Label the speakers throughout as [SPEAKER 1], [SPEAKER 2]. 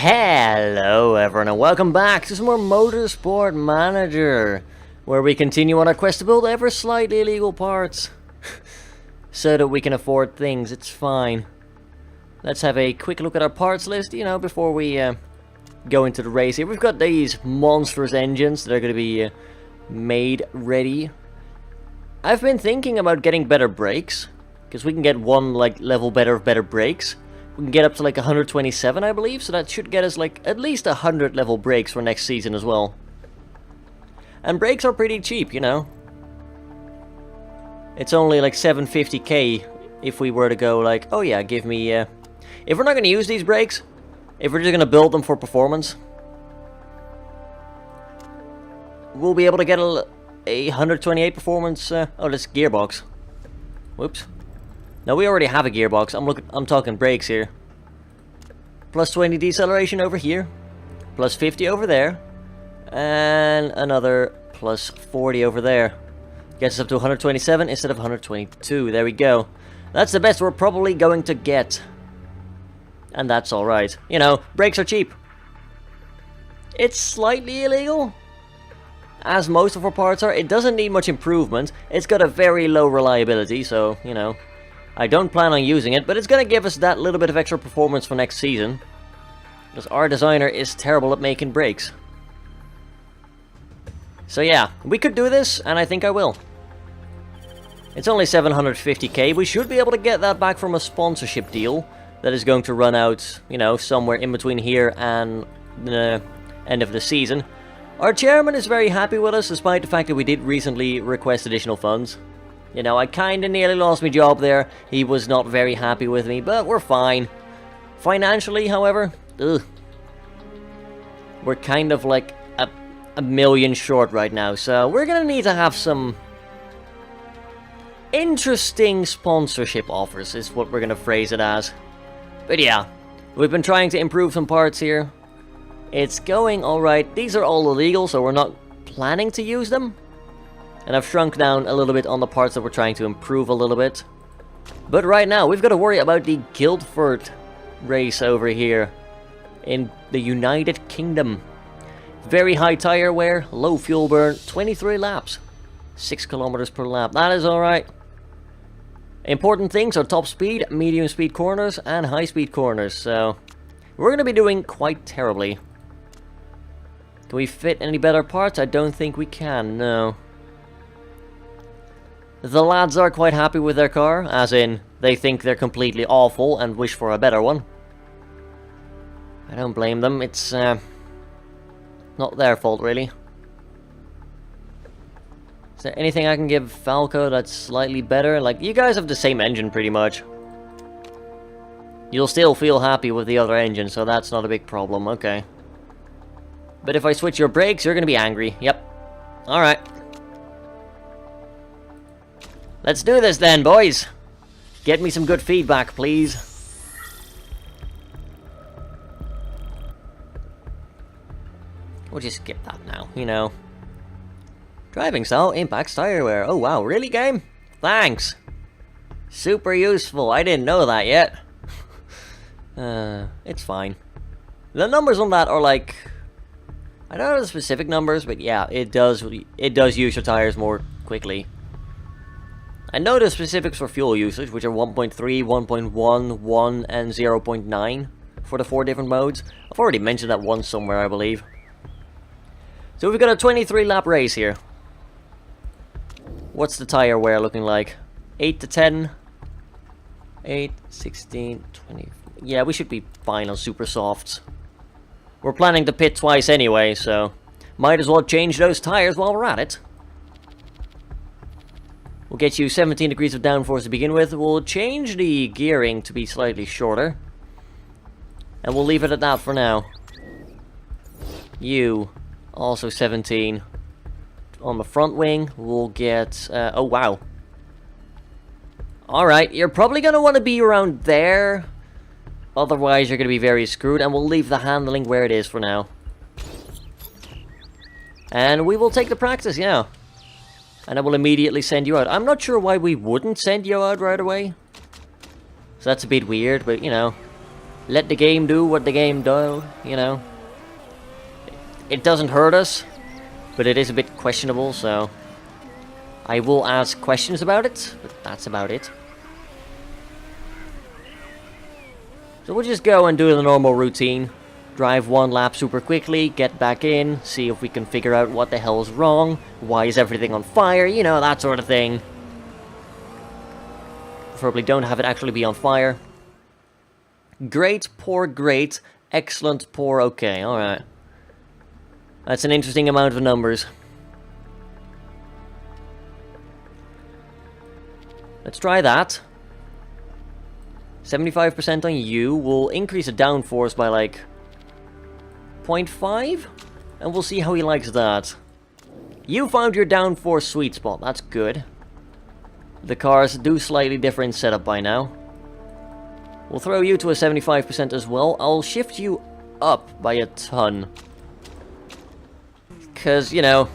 [SPEAKER 1] Hello everyone and welcome back to some more Motorsport Manager, where we continue on our quest to build ever slightly illegal parts so that we can afford things. It's fine. Let's have a quick look at our parts list, before we go into the race here. We've got these monstrous engines that are going to be made ready. I've been thinking about getting better brakes, because we can get one level better of better brakes. We can get up to 127, I believe, so that should get us at least 100 level brakes for next season as well. And brakes are pretty cheap, It's only 750k if we were to go oh yeah, give me if we're not going to use these brakes, if we're just going to build them for performance, we'll be able to get a 128 performance. Oh, this gearbox. Whoops. No, we already have a gearbox. I'm talking brakes here. Plus 20 deceleration over here. Plus 50 over there. And another plus 40 over there. Gets us up to 127 instead of 122. There we go. That's the best we're probably going to get. And that's alright. Brakes are cheap. It's slightly illegal, as most of our parts are. It doesn't need much improvement. It's got a very low reliability, so, I don't plan on using it, but it's going to give us that little bit of extra performance for next season. Because our designer is terrible at making brakes. So yeah, we could do this, and I think I will. It's only 750k. We should be able to get that back from a sponsorship deal that is going to run out, somewhere in between here and the end of the season. Our chairman is very happy with us, despite the fact that we did recently request additional funds. I kinda nearly lost my job there. He was not very happy with me, but we're fine. Financially, however, we're kind of a million short right now, so we're gonna need to have some interesting sponsorship offers, is what we're gonna phrase it as. But yeah, we've been trying to improve some parts here. It's going alright. These are all illegal, so we're not planning to use them. And I've shrunk down a little bit on the parts that we're trying to improve a little bit. But right now, we've got to worry about the GUILDFORD race over here in the United Kingdom. Very high tire wear, low fuel burn, 23 laps. 6 kilometers per lap. That is alright. Important things are top speed, medium speed corners, and high speed corners. So we're going to be doing quite terribly. Can we fit any better parts? I don't think we can, no. The lads are quite happy with their car, as in, they think they're completely awful and wish for a better one. I don't blame them. It's not their fault, really. Is there anything I can give Falco that's slightly better? You guys have the same engine, pretty much. You'll still feel happy with the other engine, so that's not a big problem, okay. But if I switch your brakes, you're gonna be angry. Yep. Alright. Let's do this then, boys. Get me some good feedback, please. We'll just skip that now, Driving style impacts tire wear. Oh wow, really, game? Thanks. Super useful. I didn't know that yet. It's fine. The numbers on that are I don't know the specific numbers, but yeah, it does use your tires more quickly. I know the specifics for fuel usage, which are 1.3, 1.1, 1, and 0.9 for the 4 different modes. I've already mentioned that once somewhere, I believe. So we've got a 23 lap race here. What's the tire wear looking like? 8 to 10? 8, 16, 20... Yeah, we should be fine on super softs. We're planning to pit twice anyway, so might as well change those tires while we're at it. We'll get you 17 degrees of downforce to begin with. We'll change the gearing to be slightly shorter. And we'll leave it at that for now. You, also 17. On the front wing, we'll get... oh, wow. Alright, you're probably going to want to be around there. Otherwise, you're going to be very screwed. And we'll leave the handling where it is for now. And we will take the practice, yeah. And I will immediately send you out. I'm not sure why we wouldn't send you out right away. So that's a bit weird, but let the game do what the game does, you know. It doesn't hurt us, but it is a bit questionable, so I will ask questions about it, but that's about it. So we'll just go and do the normal routine. Drive one lap super quickly, get back in, see if we can figure out what the hell is wrong, why is everything on fire, you know, that sort of thing. Preferably don't have it actually be on fire. Great, poor, great, excellent, poor, okay, alright. That's an interesting amount of numbers. Let's try that. 75% on you. We'll increase the downforce by like 0.5, and we'll see how he likes that. You found your downforce sweet spot. That's good. The cars do slightly different setup by now. We'll throw you to a 75% as well. I'll shift you up by a ton. Because, you know,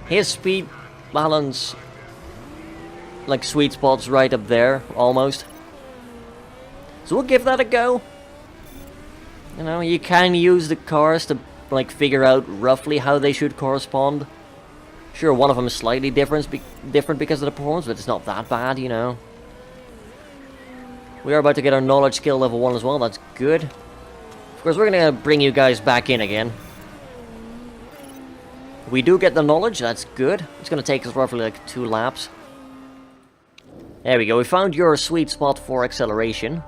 [SPEAKER 1] his speed balance, like, sweet spot's right up there, almost. So we'll give that a go. You know, you can use the cars to, like, figure out roughly how they should correspond. Sure, one of them is slightly different because of the performance, but it's not that bad, you know. We are about to get our knowledge skill level 1 as well, that's good. Of course, we're going to bring you guys back in again. We do get the knowledge, that's good. It's going to take us roughly like 2 laps. There we go, we found your sweet spot for acceleration.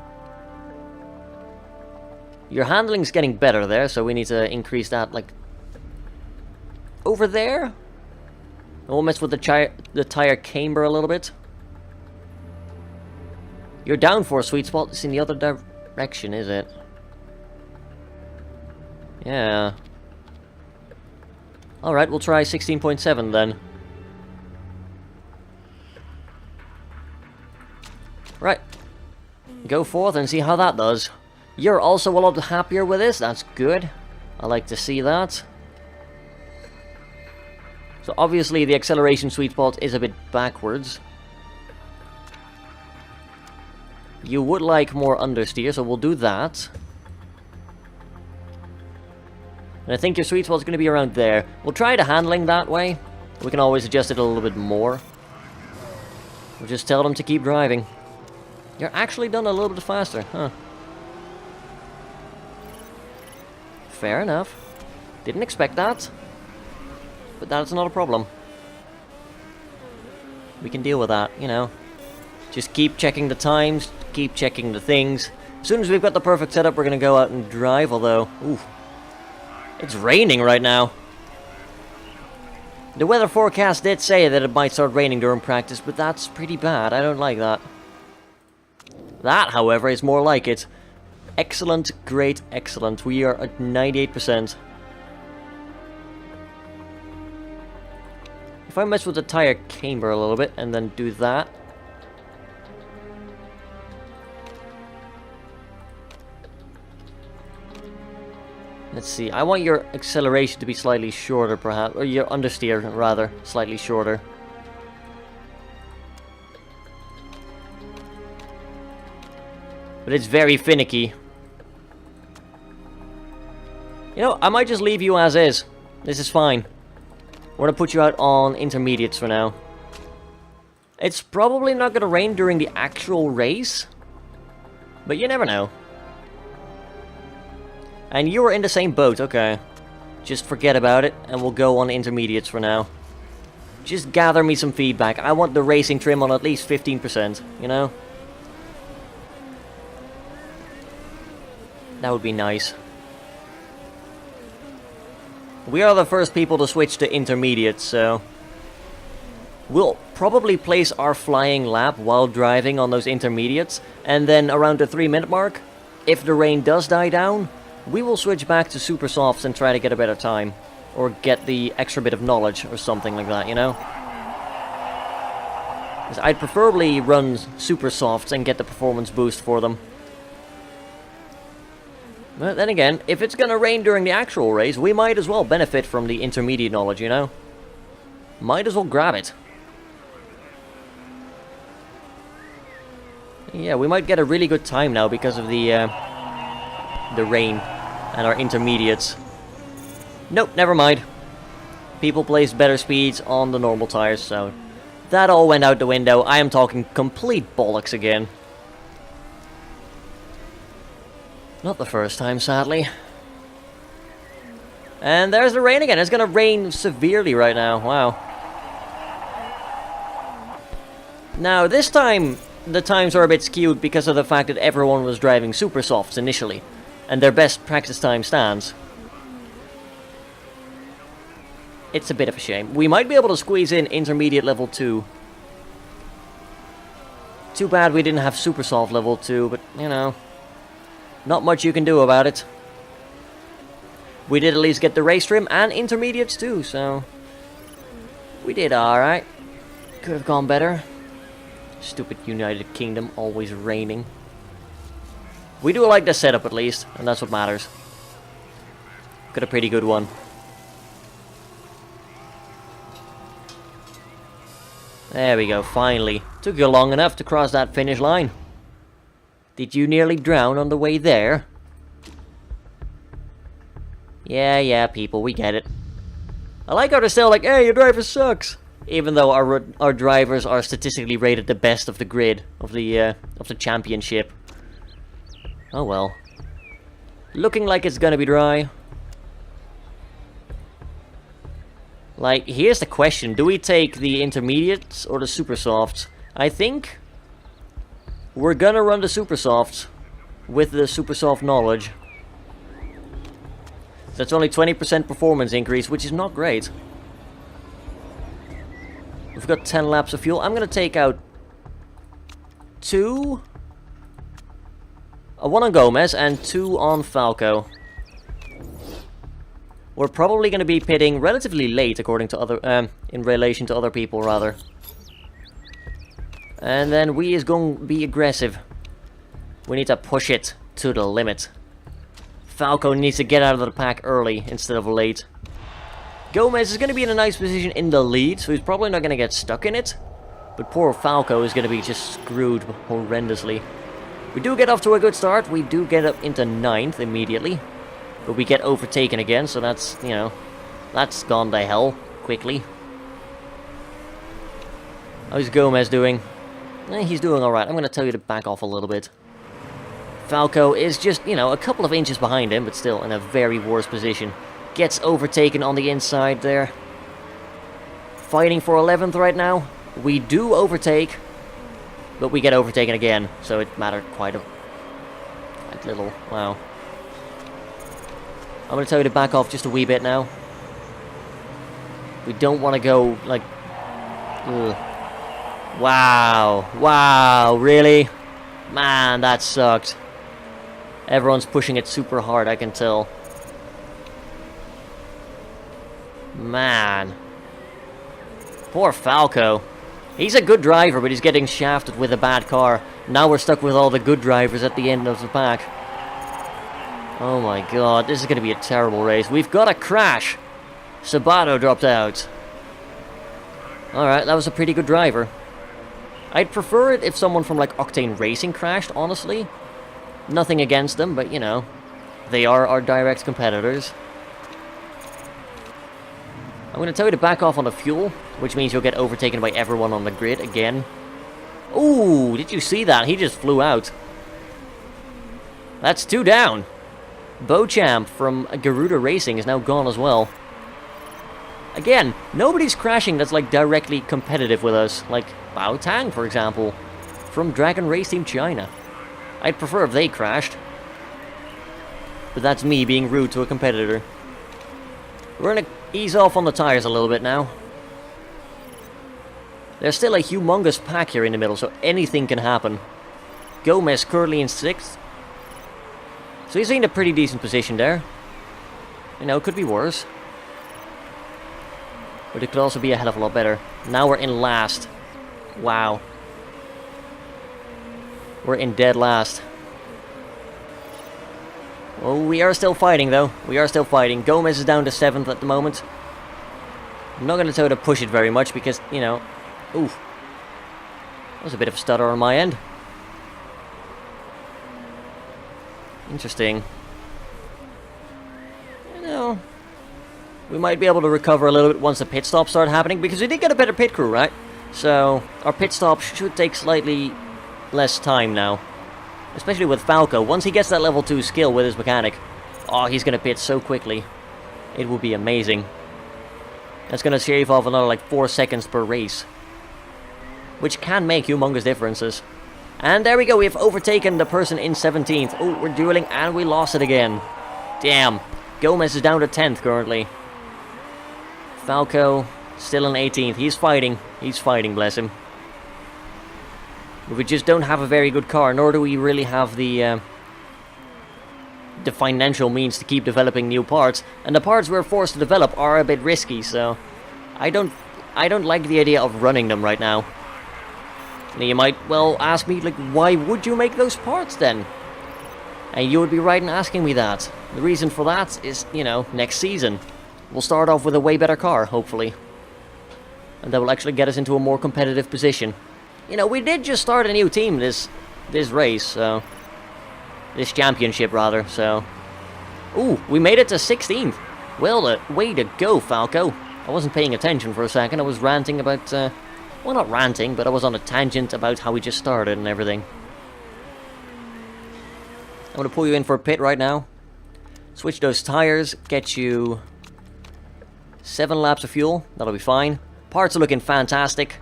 [SPEAKER 1] Your handling's getting better there, so we need to increase that, like, over there. And we'll mess with the tire camber a little bit. Your downforce sweet spot is in the other direction, is it? Yeah. Alright, we'll try 16.7 then. Right. Go forth and see how that does. You're also a lot happier with this, that's good. I like to see that. So obviously the acceleration sweet spot is a bit backwards. You would like more understeer, so we'll do that. And I think your sweet spot's going to be around there. We'll try the handling that way. We can always adjust it a little bit more. We'll just tell them to keep driving. You're actually done a little bit faster, huh? Fair enough. Didn't expect that. But that's not a problem. We can deal with that, you know. Just keep checking the times, keep checking the things. As soon as we've got the perfect setup, we're going to go out and drive, although... Ooh. It's raining right now. The weather forecast did say that it might start raining during practice, but that's pretty bad. I don't like that. That, however, is more like it. Excellent, great, excellent. We are at 98%. If I mess with the tire camber a little bit and then do that. Let's see, I want your acceleration to be slightly shorter perhaps, or your understeer rather, slightly shorter. But it's very finicky. You know, I might just leave you as is. This is fine. We're gonna put you out on intermediates for now. It's probably not gonna rain during the actual race, but you never know. And you were in the same boat, okay. Just forget about it, and we'll go on intermediates for now. Just gather me some feedback. I want the racing trim on at least 15%, you know? That would be nice. We are the first people to switch to intermediates, so... We'll probably place our flying lap while driving on those intermediates, and then around the 3-minute mark, if the rain does die down, we will switch back to super softs and try to get a better time. Or get the extra bit of knowledge or something like that, you know? 'Cause I'd preferably run super softs and get the performance boost for them. But then again, if it's gonna rain during the actual race, we might as well benefit from the intermediate knowledge, you know? Might as well grab it. Yeah, we might get a really good time now because of the the rain and our intermediates. Nope, never mind. People placed better speeds on the normal tires, so that all went out the window. I am talking complete bollocks again. Not the first time, sadly. And there's the rain again. It's gonna rain severely right now. Wow. Now, this time, the times are a bit skewed because of the fact that everyone was driving super softs initially, and their best practice time stands. It's a bit of a shame. We might be able to squeeze in intermediate level 2. Too bad we didn't have super soft level 2, but, you know, not much you can do about it. We did at least get the race trim and intermediates too, so we did alright. Could have gone better. Stupid United Kingdom, always raining. We do like the setup at least, and that's what matters. Got a pretty good one. There we go, finally. Took you long enough to cross that finish line. Did you nearly drown on the way there? Yeah, people, we get it. I like how they're still like, hey, your driver sucks! Even though our drivers are statistically rated the best of the grid, of the championship. Oh well. Looking like it's gonna be dry. Like, here's the question. Do we take the intermediates or the super softs? I think we're gonna run the super softs with the super soft knowledge. That's only 20% performance increase, which is not great. We've got 10 laps of fuel. I'm gonna take out 2. 1 on Gomez and 2 on Falco. We're probably going to be pitting relatively late, according to other, in relation to other people, rather. And then we is going to be aggressive. We need to push it to the limit. Falco needs to get out of the pack early instead of late. Gomez is going to be in a nice position in the lead, so he's probably not going to get stuck in it. But poor Falco is going to be just screwed horrendously. We do get off to a good start. We do get up into 9th immediately. But we get overtaken again, so that's, you know, that's gone to hell quickly. How's Gomez doing? He's doing alright. I'm going to tell you to back off a little bit. Falco is just, you know, a couple of inches behind him, but still in a very worse position. Gets overtaken on the inside there. Fighting for 11th right now. We do overtake, but we get overtaken again, so it mattered quite little. Wow. I'm going to tell you to back off just a wee bit now. We don't want to go, like... Ugh. Wow. Wow, really? Man, that sucked. Everyone's pushing it super hard, I can tell. Man. Poor Falco. He's a good driver, but he's getting shafted with a bad car. Now we're stuck with all the good drivers at the end of the pack. Oh my god, this is going to be a terrible race. We've got a crash. Sabato dropped out. Alright, that was a pretty good driver. I'd prefer it if someone from like Octane Racing crashed, honestly. Nothing against them, but you know, they are our direct competitors. I'm going to tell you to back off on the fuel, which means you'll get overtaken by everyone on the grid again. Ooh, did you see that? He just flew out. That's 2 down. Beauchamp from Garuda Racing is now gone as well. Again, nobody's crashing that's like directly competitive with us, like Bao Tang, for example, from Dragon Race Team China. I'd prefer if they crashed. But that's me being rude to a competitor. We're gonna ease off on the tires a little bit now. There's still a humongous pack here in the middle, so anything can happen. Gomez currently in 6th. So he's in a pretty decent position there. You know, could be worse. But it could also be a hell of a lot better. Now we're in last. Wow. We're in dead last. Oh, we are still fighting though. We are still fighting. Gomez is down to 7th at the moment. I'm not going to tell her to push it very much because, you know... Oof. That was a bit of a stutter on my end. Interesting. We might be able to recover a little bit once the pit stops start happening, because we did get a better pit crew, right? So our pit stop should take slightly less time now. Especially with Falco. Once he gets that level 2 skill with his mechanic, oh, he's going to pit so quickly. It will be amazing. That's going to shave off another like 4 seconds per race, which can make humongous differences. And there we go, we've overtaken the person in 17th. Oh, we're dueling and we lost it again. Damn. Gomez is down to 10th currently. Falco still in 18th. He's fighting, bless him. We just don't have a very good car, nor do we really have the financial means to keep developing new parts. And the parts we're forced to develop are a bit risky, so I don't like the idea of running them right now. Now you might well ask me, like, why would you make those parts then? And you would be right in asking me that. The reason for that is, you know, next season we'll start off with a way better car, hopefully. And that will actually get us into a more competitive position. You know, we did just start a new team this race, so... This championship, rather, so... Ooh, we made it to 16th. Well, way to go, Falco. I wasn't paying attention for a second. I was ranting about, well, not ranting, but I was on a tangent about how we just started and everything. I'm going to pull you in for a pit right now. Switch those tires, get you 7 laps of fuel. That'll be fine. Parts are looking fantastic.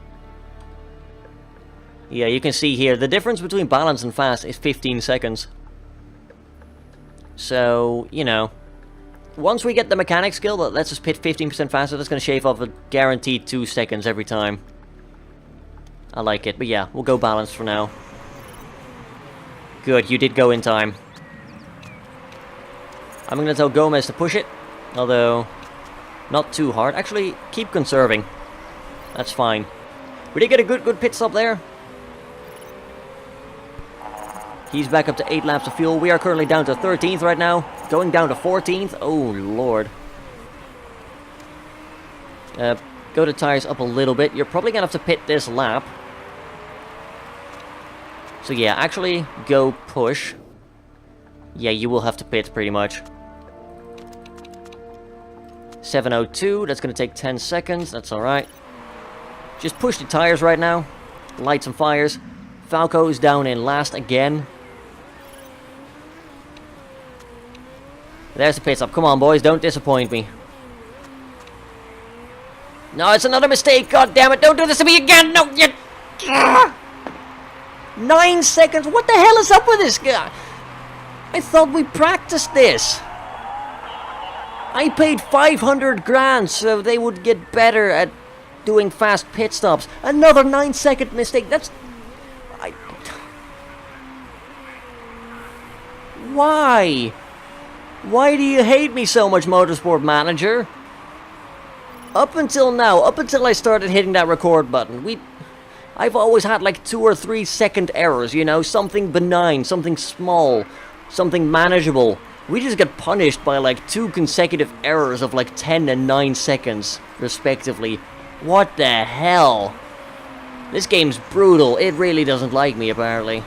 [SPEAKER 1] Yeah, you can see here, the difference between balance and fast is 15 seconds. So, you know, once we get the mechanic skill that lets us pit 15% faster, that's going to shave off a guaranteed 2 seconds every time. I like it, but yeah, we'll go balanced for now. Good, you did go in time. I'm going to tell Gomez to push it, although not too hard. Actually, keep conserving. That's fine. We did get a good pit stop there. He's back up to 8 laps of fuel. We are currently down to 13th right now. Going down to 14th. Oh, Lord. Go to tires up a little bit. You're probably going to have to pit this lap. So yeah, actually, go push. Yeah, you will have to pit pretty much. 7:02. That's going to take 10 seconds. That's alright. Just push the tires right now. Light some fires. Falco is down in last again. There's the pit stop. Come on, boys. Don't disappoint me. No, it's another mistake. God damn it. Don't do this to me again. No, you... 9 seconds. What the hell is up with this guy? I thought we practiced this. I paid 500 grand so they would get better at doing fast pit stops. Another 9-second mistake. That's... Why? Why do you hate me so much, Motorsport Manager? Up until now, up until I started hitting that record button, I've always had like 2 or 3 second errors, you know, something benign, something small, something manageable. We just get punished by like 2 consecutive errors of like 10 and 9 seconds, respectively. What the hell? This game's brutal. It really doesn't like me, apparently.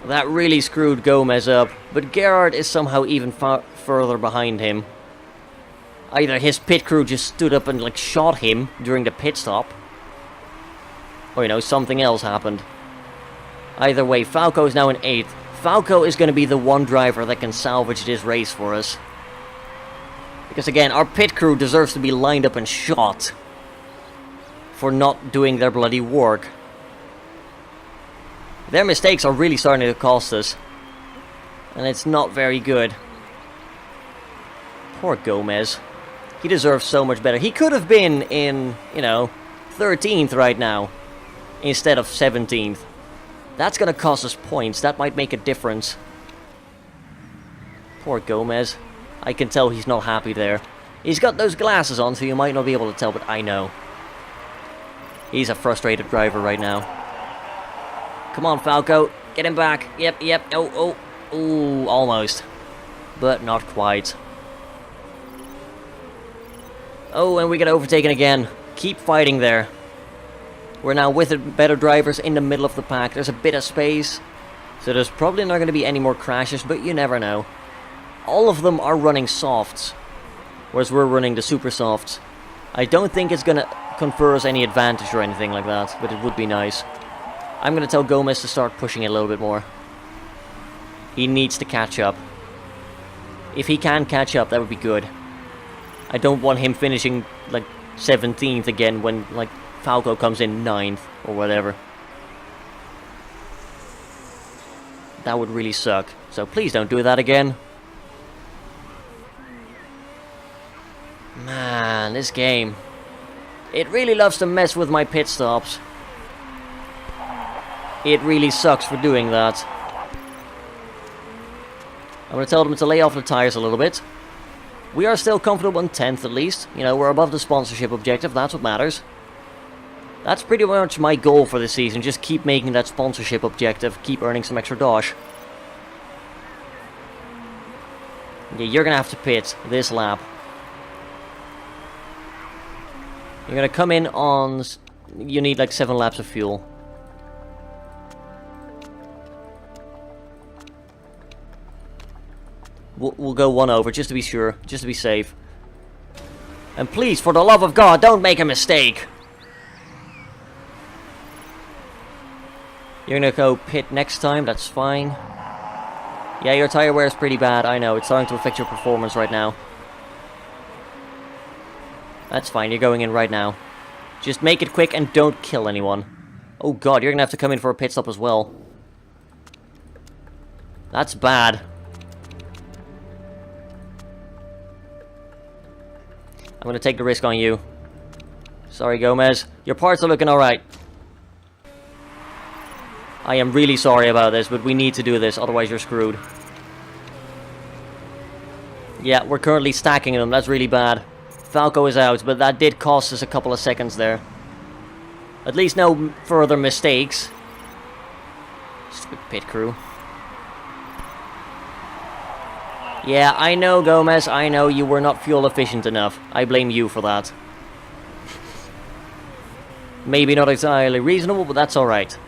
[SPEAKER 1] That really screwed Gomez up, but Gerard is somehow even further behind him. Either his pit crew just stood up and like shot him during the pit stop, or you know, something else happened. Either way, Falco is now in 8th. Falco is going to be the one driver that can salvage this race for us. Because again, our pit crew deserves to be lined up and shot for not doing their bloody work. Their mistakes are really starting to cost us. And it's not very good. Poor Gomez. He deserves so much better. He could have been in, you know, 13th right now, instead of 17th. That's gonna cost us points. That might make a difference. Poor Gomez. I can tell he's not happy there. He's got those glasses on, so you might not be able to tell, but I know. He's a frustrated driver right now. Come on, Falco. Get him back. Yep. Oh. Ooh, almost. But not quite. Oh, and we get overtaken again. Keep fighting there. We're now with the better drivers in the middle of the pack. There's a bit of space. So there's probably not going to be any more crashes, but you never know. all of them are running softs, whereas we're running the super softs. I don't think it's gonna confer us any advantage or anything like that, but it would be nice. I'm gonna tell Gomez to start pushing it a little bit more. He needs to catch up. If he can catch up, that would be good. I don't want him finishing like 17th again when like Falco comes in 9th or whatever. That would really suck. So please don't do that again. Man, this game. It really loves to mess with my pit stops. It really sucks for doing that. I'm going to tell them to lay off the tires a little bit. We are still comfortable in 10th at least. You know, we're above the sponsorship objective. That's what matters. That's pretty much my goal for this season. Just keep making that sponsorship objective. Keep earning some extra dosh. Yeah, you're going to have to pit this lap. You're going to come in on... You need like 7 laps of fuel. We'll go 1 over, just to be sure, just to be safe. And please, for the love of God, don't make a mistake! You're gonna go pit next time, that's fine. Yeah, your tire wear is pretty bad, I know, it's starting to affect your performance right now. That's fine, you're going in right now. Just make it quick and don't kill anyone. Oh god, you're gonna have to come in for a pit stop as well. That's bad. I'm gonna take the risk on you. Sorry, Gomez. Your parts are looking alright. I am really sorry about this, but we need to do this, otherwise you're screwed. Yeah, we're currently stacking them. That's really bad. Falco is out, but that did cost us a couple of seconds there. At least no further mistakes. Stupid pit crew. Yeah, I know, Gomez, I know you were not fuel efficient enough. I blame you for that. Maybe not entirely reasonable, but that's alright.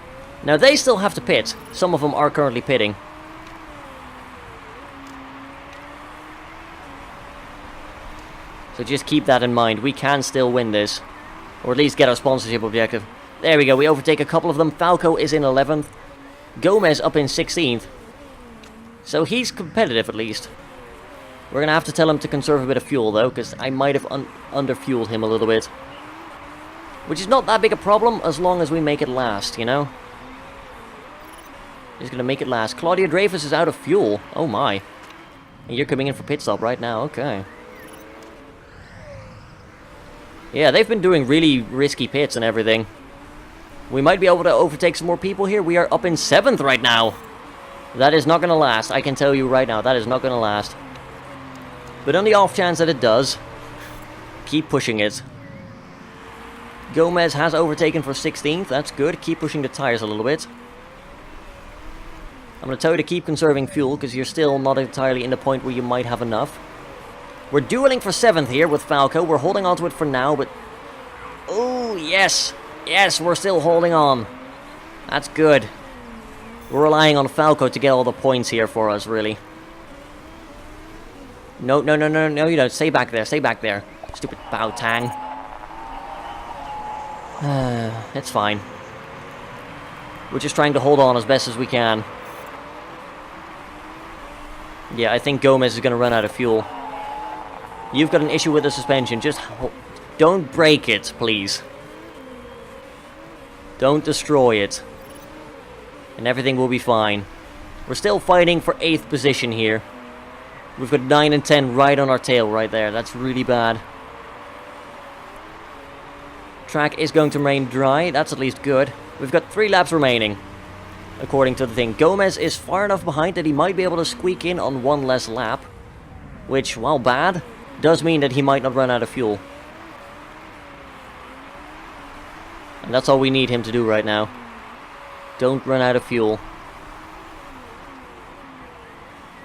[SPEAKER 1] Now, they still have to pit. Some of them are currently pitting. So just keep that in mind. We can still win this. Or at least get our sponsorship objective. There we go, we overtake a couple of them. Falco is in 11th. Gomez up in 16th. So he's competitive at least. We're going to have to tell him to conserve a bit of fuel though, because I might have underfueled him a little bit. Which is not that big a problem as long as we make it last, you know? Just going to make it last. Claudia Dreyfus is out of fuel. Oh my. And you're coming in for pit stop right now, okay. Yeah, they've been doing really risky pits and everything. We might be able to overtake some more people here. We are up in 7th right now. That is not going to last. I can tell you right now, that is not going to last. But on the off chance that it does, keep pushing it. Gomez has overtaken for 16th. That's good. Keep pushing the tires a little bit. I'm going to tell you to keep conserving fuel, because you're still not entirely in the point where you might have enough. We're dueling for 7th here with Falco. We're holding on to it for now, but... Oh, yes! Yes, we're still holding on. That's good. We're relying on Falco to get all the points here for us, really. No, no, no, no, no, you don't. Stay back there, stay back there. Stupid Bao Tang. It's fine. We're just trying to hold on as best as we can. Yeah, I think Gomez is going to run out of fuel. You've got an issue with the suspension. Just don't break it, please. Don't destroy it. And everything will be fine. We're still fighting for 8th position here. We've got 9 and 10 right on our tail right there. That's really bad. Track is going to remain dry. That's at least good. We've got 3 laps remaining, according to the thing. Gomez is far enough behind that he might be able to squeak in on 1 less lap. Which, while bad, does mean that he might not run out of fuel. And that's all we need him to do right now. Don't run out of fuel.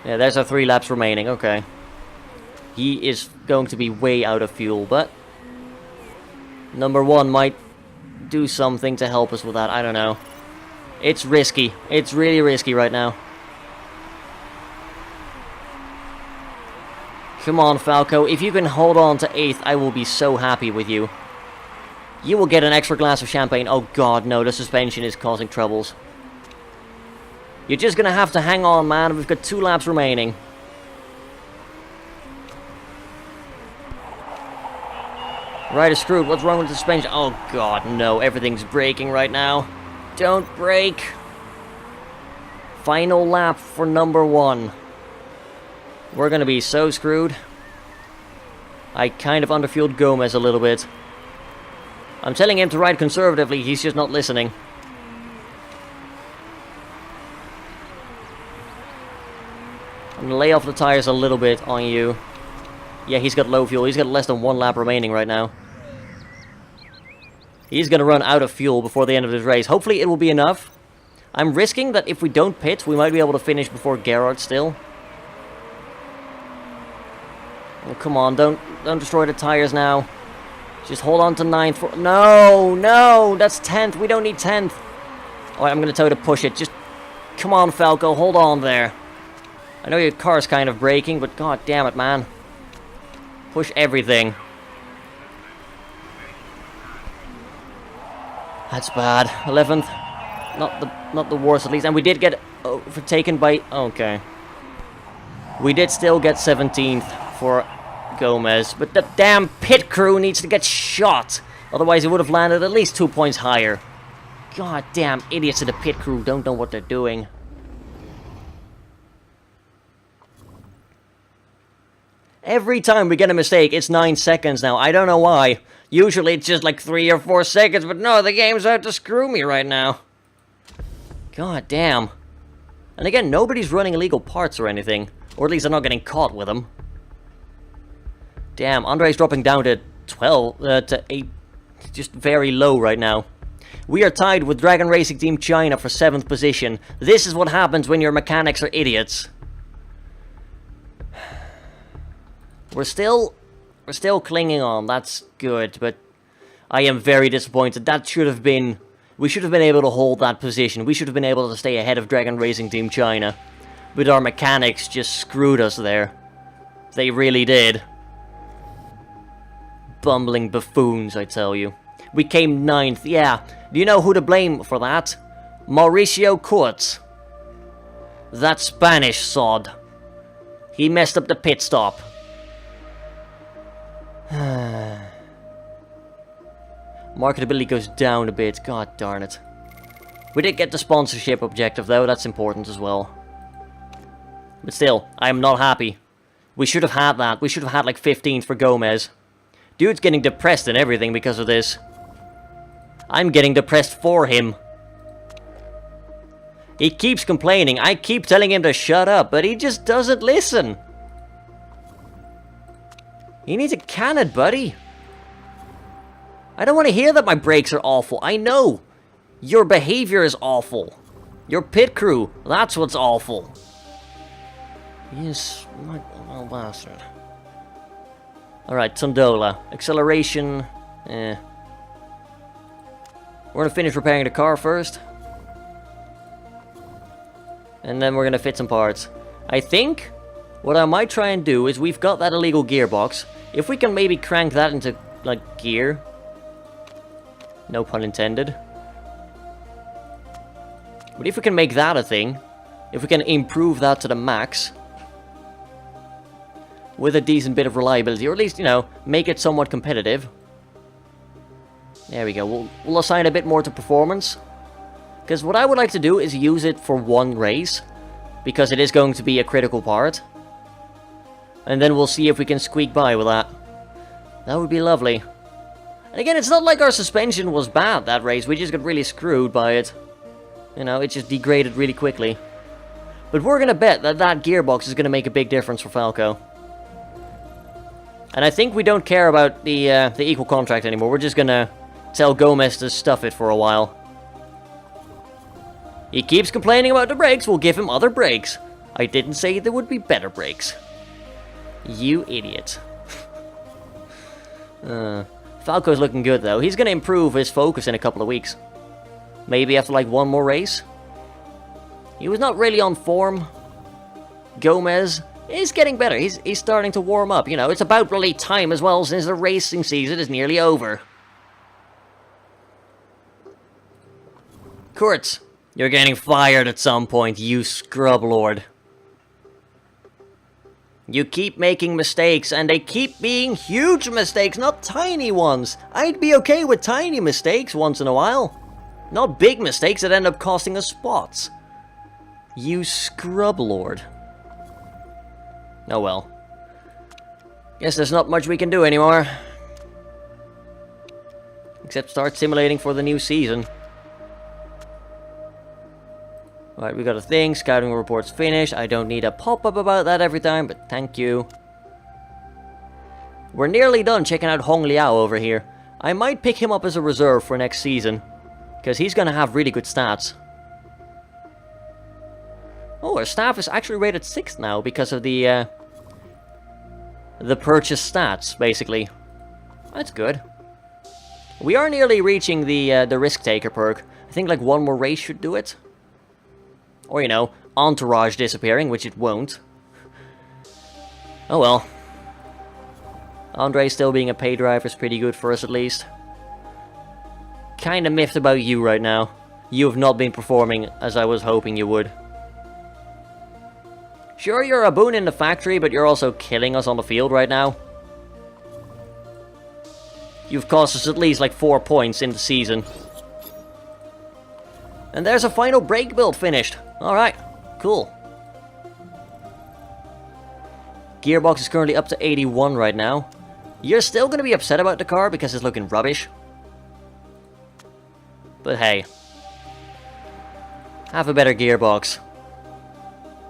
[SPEAKER 1] Yeah, there's our 3 laps remaining, okay. He is going to be way out of fuel, but... Number 1 might do something to help us with that, I don't know. It's risky. It's really risky right now. Come on, Falco. If you can hold on to 8th, I will be so happy with you. You will get an extra glass of champagne. Oh god, no, the suspension is causing troubles. You're just gonna have to hang on, man. We've got 2 laps remaining. Right is screwed. What's wrong with the suspension? Oh god, no. Everything's breaking right now. Don't break. Final lap for number 1. We're gonna be so screwed. I kind of underfueled Gomez a little bit. I'm telling him to ride conservatively, he's just not listening. I'm gonna lay off the tires a little bit on you. Yeah, he's got low fuel. He's got less than 1 lap remaining right now. He's gonna run out of fuel before the end of this race. Hopefully it will be enough. I'm risking that if we don't pit, we might be able to finish before Gerhard still. Oh, come on, don't destroy the tires now. Just hold on to 9th for... No, no, that's 10th. We don't need 10th. Alright, I'm going to tell you to push it. Just... Come on, Falco, hold on there. I know your car's kind of braking, but god damn it, man. Push everything. That's bad. 11th. Not the worst, at least. And we did get overtaken by... Okay. We did still get 17th for... Gomez, but the damn pit crew needs to get shot. Otherwise, he would have landed at least 2 points higher. God damn idiots of the pit crew don't know what they're doing. Every time we get a mistake, it's 9 seconds now. I don't know why. Usually it's just like 3 or 4 seconds, but no, the game's out to screw me right now. God damn. And again, nobody's running illegal parts or anything. Or at least they're not getting caught with them. Damn, Andre's dropping down to 12, to 8, just very low right now. We are tied with Dragon Racing Team China for 7th position. This is what happens when your mechanics are idiots. We're still clinging on, that's good, but I am very disappointed. That should have been, we should have been able to hold that position. We should have been able to stay ahead of Dragon Racing Team China. But our mechanics just screwed us there. They really did. Bumbling buffoons, I tell you. We came 9th, yeah. Do you know who to blame for that? Mauricio Kurtz. That Spanish sod. He messed up the pit stop. Marketability goes down a bit, god darn it. We did get the sponsorship objective though, that's important as well. But still, I am not happy. We should have had that. We should have had like 15th for Gomez. Dude's getting depressed and everything because of this. I'm getting depressed for him. He keeps complaining. I keep telling him to shut up, but he just doesn't listen. You need to can it, buddy. I don't want to hear that my brakes are awful. I know. Your behavior is awful. Your pit crew, that's what's awful. Yes, my little bastard. Alright, Tondola. Acceleration. We're gonna finish repairing the car first. And then we're gonna fit some parts. I think what I might try and do is we've got that illegal gearbox. If we can maybe crank that into, like, gear. No pun intended. But if we can make that a thing, if we can improve that to the max, with a decent bit of reliability, or at least, you know, make it somewhat competitive. There we go. We'll assign a bit more to performance. Because what I would like to do is use it for one race, because it is going to be a critical part. And then we'll see if we can squeak by with that. That would be lovely. And again, it's not like our suspension was bad that race, we just got really screwed by it. You know, it just degraded really quickly. But we're gonna bet that that gearbox is gonna make a big difference for Falco. And I think we don't care about the equal contract anymore. We're just gonna tell Gomez to stuff it for a while. He keeps complaining about the brakes, we'll give him other brakes. I didn't say there would be better brakes. You idiot. Falco's looking good though. He's gonna improve his focus in a couple of weeks. Maybe after like one more race. He was not really on form. Gomez, is getting better. He's starting to warm up. You know, it's about bloody time as well, since the racing season is nearly over. Kurtz, you're getting fired at some point, you scrub lord. You keep making mistakes, and they keep being huge mistakes, not tiny ones. I'd be okay with tiny mistakes once in a while. Not big mistakes that end up costing us spots. You scrub lord. Oh well. Guess there's not much we can do anymore. Except start simulating for the new season. Right, we got a thing. Scouting report's finished. I don't need a pop-up about that every time, but thank you. We're nearly done checking out Hong Liao over here. I might pick him up as a reserve for next season, because he's going to have really good stats. Oh, our staff is actually rated 6th now because of the purchase stats, basically. That's good. We are nearly reaching the risk taker perk. I think like one more race should do it. Or, you know, entourage disappearing, which it won't. Oh well. Andre still being a pay driver is pretty good for us at least. Kinda miffed about you right now. You have not been performing as I was hoping you would. Sure, you're a boon in the factory, but you're also killing us on the field right now. You've cost us at least like 4 points in the season. And there's a final brake build finished. Alright, cool. Gearbox is currently up to 81 right now. You're still going to be upset about the car because it's looking rubbish. But hey. Have a better gearbox.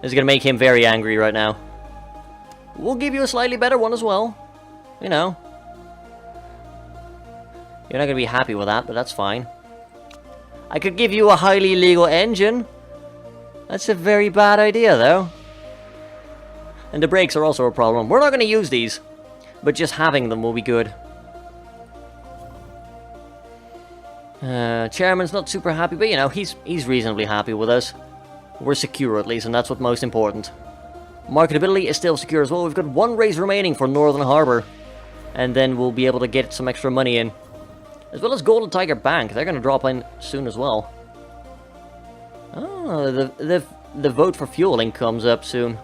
[SPEAKER 1] This is going to make him very angry right now. We'll give you a slightly better one as well. You know. You're not going to be happy with that, but that's fine. I could give you a highly illegal engine. That's a very bad idea, though. And the brakes are also a problem. We're not going to use these, but just having them will be good. Chairman's not super happy, but you know, he's reasonably happy with us. We're secure at least, and that's what's most important. Marketability is still secure as well. We've got 1 race remaining for Northern Harbour, and then we'll be able to get some extra money in. As well as Golden Tiger Bank, they're going to drop in soon as well. Oh, the vote for fueling comes up soon.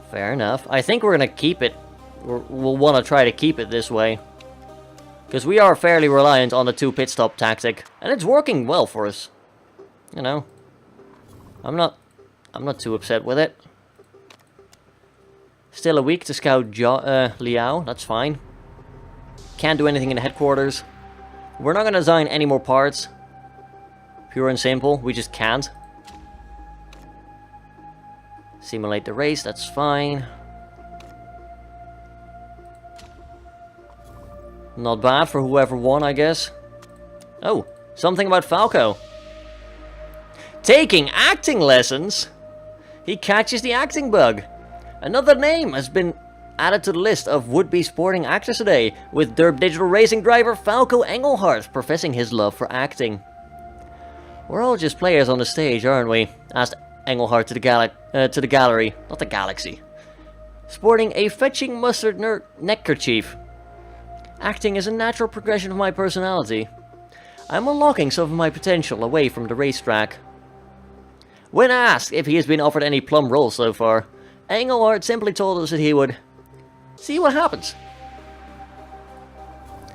[SPEAKER 1] Fair enough. I think we're going to keep it. We'll want to try to keep it this way. Because we are fairly reliant on the 2 pit stop tactic. And it's working well for us. You know. I'm not too upset with it. Still a week to scout Liao. That's fine. Can't do anything in the headquarters. We're not going to design any more parts. Pure and simple. We just can't. Simulate the race. That's fine. Not bad for whoever won, I guess. Oh, something about Falco. Taking acting lessons? He catches the acting bug. Another name has been added to the list of would-be sporting actors today, with Derpdigital racing driver Falco Engelhardt professing his love for acting. We're all just players on the stage, aren't we? Asked Engelhardt to the gallery, not the galaxy. Sporting a fetching mustard neckerchief. Acting is a natural progression of my personality. I'm unlocking some of my potential away from the racetrack. When asked if he has been offered any plum roles so far, Engelhardt simply told us that he would see what happens.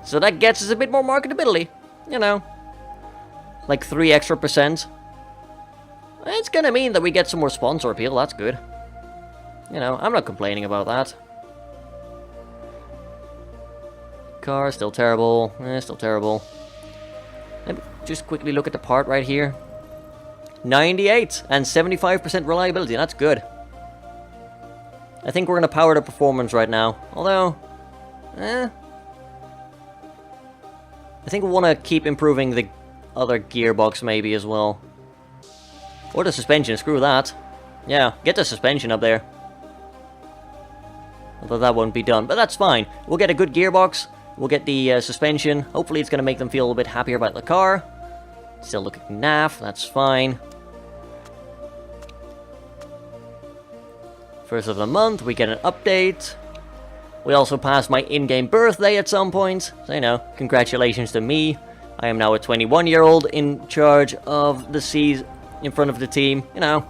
[SPEAKER 1] So that gets us a bit more marketability, you know. Like 3 extra %. It's gonna mean that we get some more sponsor appeal, that's good. You know, I'm not complaining about that. Car, still terrible. Still terrible. Let me just quickly look at the part right here. 98 and 75% reliability, that's good. I think we're going to power the performance right now. Although, I think we want to keep improving the other gearbox maybe as well. Or the suspension, screw that. Yeah, get the suspension up there. Although that won't be done, but that's fine. We'll get a good gearbox. We'll get the suspension. Hopefully it's going to make them feel a bit happier about the car. Still looking naff, that's fine. First of the month, we get an update. We also passed my in-game birthday at some point. So, you know, congratulations to me. I am now a 21-year-old in charge of the C's in front of the team. You know,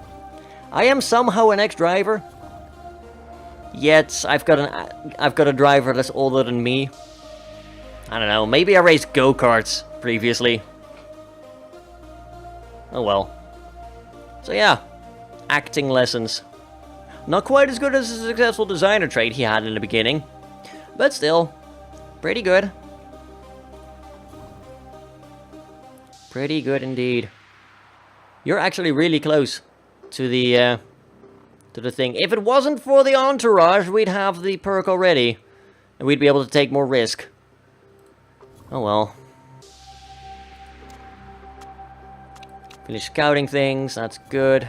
[SPEAKER 1] I am somehow an ex-driver. Yet, I've got a driver that's older than me. I don't know, maybe I raced go-karts previously. Oh well. So yeah, acting lessons. Not quite as good as the successful designer trait he had in the beginning, but still, pretty good. Pretty good indeed. You're actually really close to the thing. If it wasn't for the entourage, we'd have the perk already, and we'd be able to take more risk. Oh well. Finish scouting things, that's good.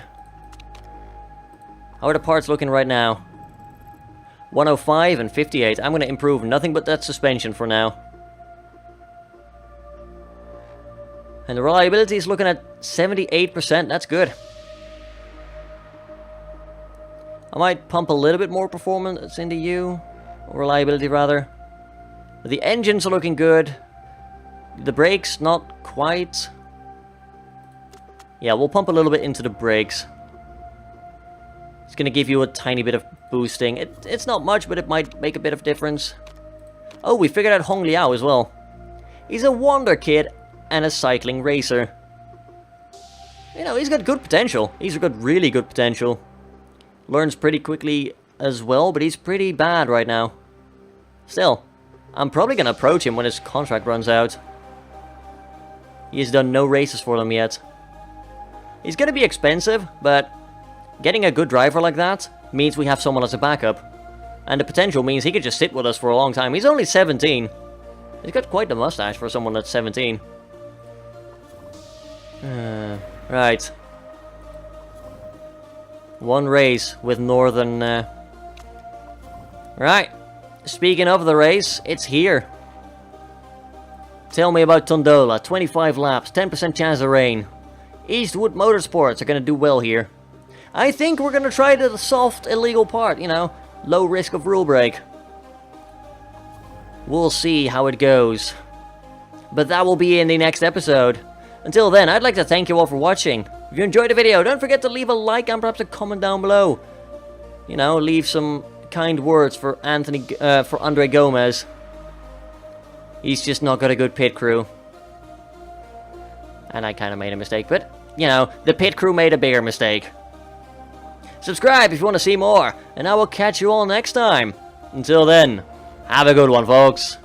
[SPEAKER 1] How are the parts looking right now? 105 and 58. I'm going to improve nothing but that suspension for now. And the reliability is looking at 78%. That's good. I might pump a little bit more performance into you. Or reliability, rather. But the engines are looking good. The brakes, not quite. Yeah, we'll pump a little bit into the brakes. It's going to give you a tiny bit of boosting. It's not much, but it might make a bit of difference. Oh, we figured out Hong Liao as well. He's a wonder kid and a cycling racer. You know, he's got good potential. He's got really good potential. Learns pretty quickly as well, but he's pretty bad right now. Still, I'm probably going to approach him when his contract runs out. He has done no races for them yet. He's going to be expensive, but getting a good driver like that means we have someone as a backup. And the potential means he could just sit with us for a long time. He's only 17. He's got quite the mustache for someone that's 17. Right. One race with Northern... Right. Speaking of the race, it's here. Tell me about Tondola. 25 laps, 10% chance of rain. Eastwood Motorsports are going to do well here. I think we're going to try the soft illegal part, you know, low risk of rule break. We'll see how it goes. But that will be in the next episode. Until then, I'd like to thank you all for watching. If you enjoyed the video, don't forget to leave a like and perhaps a comment down below. You know, leave some kind words for Andre Gomez. He's just not got a good pit crew. And I kind of made a mistake, but, you know, the pit crew made a bigger mistake. Subscribe if you want to see more, and I will catch you all next time. Until then, have a good one, folks.